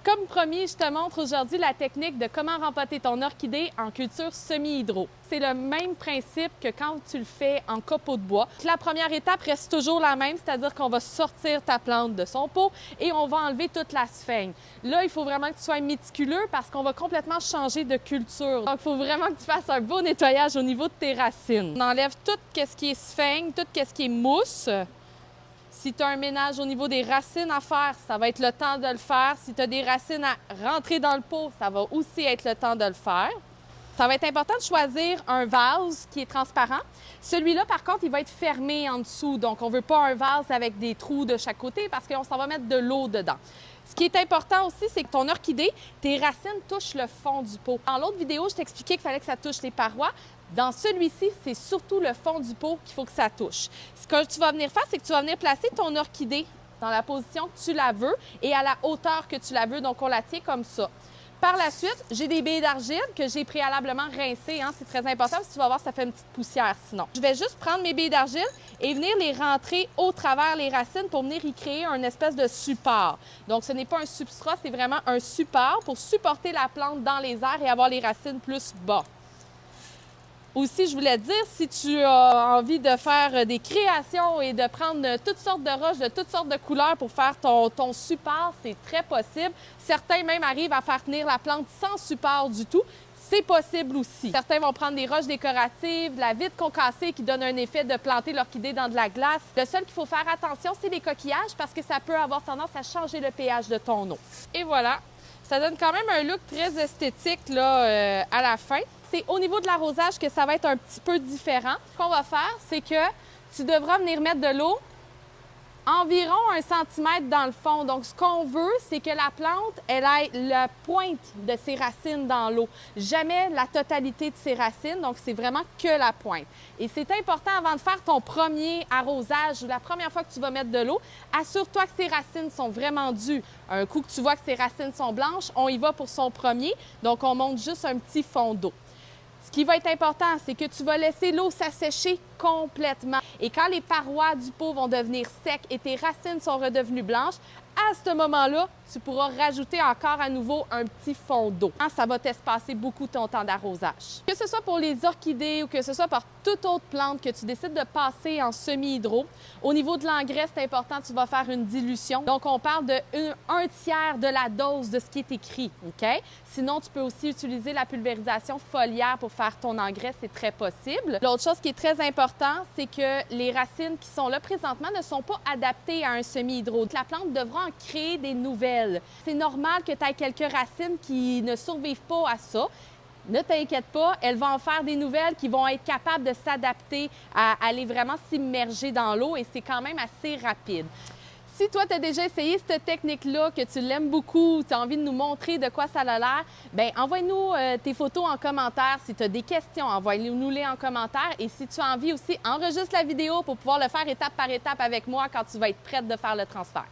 Comme promis, je te montre aujourd'hui la technique de comment rempoter ton orchidée en culture semi-hydro. C'est le même principe que quand tu le fais en copeaux de bois. La première étape reste toujours la même, c'est-à-dire qu'on va sortir ta plante de son pot et on va enlever toute la sphaigne. Là, il faut vraiment que tu sois méticuleux parce qu'on va complètement changer de culture. Donc, il faut vraiment que tu fasses un beau nettoyage au niveau de tes racines. On enlève tout ce qui est sphaigne, tout ce qui est mousse. Si tu as un ménage au niveau des racines à faire, ça va être le temps de le faire. Si tu as des racines à rentrer dans le pot, ça va aussi être le temps de le faire. Ça va être important de choisir un vase qui est transparent. Celui-là, par contre, il va être fermé en dessous. Donc, on ne veut pas un vase avec des trous de chaque côté parce qu'on s'en va mettre de l'eau dedans. Ce qui est important aussi, c'est que ton orchidée, tes racines touchent le fond du pot. Dans l'autre vidéo, je t'expliquais qu'il fallait que ça touche les parois. Dans celui-ci, c'est surtout le fond du pot qu'il faut que ça touche. Ce que tu vas venir faire, c'est que tu vas venir placer ton orchidée dans la position que tu la veux et à la hauteur que tu la veux. Donc, on la tient comme ça. Par la suite, j'ai des billes d'argile que j'ai préalablement rincées. C'est très important parce que tu vas voir, ça fait une petite poussière sinon. Je vais juste prendre mes billes d'argile et venir les rentrer au travers les racines pour venir y créer un espèce de support. Donc, ce n'est pas un substrat, c'est vraiment un support pour supporter la plante dans les airs et avoir les racines plus bas. Aussi, je voulais te dire, si tu as envie de faire des créations et de prendre toutes sortes de roches, de toutes sortes de couleurs pour faire ton support, c'est très possible. Certains même arrivent à faire tenir la plante sans support du tout. C'est possible aussi. Certains vont prendre des roches décoratives, de la vitre concassée qui donne un effet de planter l'orchidée dans de la glace. Le seul qu'il faut faire attention, c'est les coquillages parce que ça peut avoir tendance à changer le pH de ton eau. Et voilà, ça donne quand même un look très esthétique là, à la fin. C'est au niveau de l'arrosage que ça va être un petit peu différent. Ce qu'on va faire, c'est que tu devras venir mettre de l'eau environ 1 centimètre dans le fond. Donc, ce qu'on veut, c'est que la plante, elle ait la pointe de ses racines dans l'eau. Jamais la totalité de ses racines, donc c'est vraiment que la pointe. Et c'est important avant de faire ton premier arrosage ou la première fois que tu vas mettre de l'eau, assure-toi que ses racines sont vraiment dues. Un coup que tu vois que ses racines sont blanches, on y va pour son premier. Donc, on monte juste un petit fond d'eau. Ce qui va être important, c'est que tu vas laisser l'eau s'assécher complètement. Et quand les parois du pot vont devenir secs et tes racines sont redevenues blanches, à ce moment-là, tu pourras rajouter encore à nouveau un petit fond d'eau. Ça va t'espacer beaucoup ton temps d'arrosage. Que ce soit pour les orchidées ou que ce soit pour toute autre plante que tu décides de passer en semi-hydro, au niveau de l'engrais, c'est important, tu vas faire une dilution. Donc, on parle de 1/3 de la dose de ce qui est écrit, OK? Sinon, tu peux aussi utiliser la pulvérisation foliaire pour faire ton engrais, c'est très possible. L'autre chose qui est très important, c'est que les racines qui sont là présentement ne sont pas adaptées à un semi-hydro. La plante devra en créer des nouvelles. C'est normal que tu aies quelques racines qui ne survivent pas à ça. Ne t'inquiète pas, elles vont en faire des nouvelles qui vont être capables de s'adapter à aller vraiment s'immerger dans l'eau et c'est quand même assez rapide. Si toi, tu as déjà essayé cette technique-là, que tu l'aimes beaucoup, tu as envie de nous montrer de quoi ça a l'air, bien, envoie-nous tes photos en commentaire. Si tu as des questions, envoie-nous-les en commentaire. Et si tu as envie aussi, enregistre la vidéo pour pouvoir le faire étape par étape avec moi quand tu vas être prête de faire le transfert.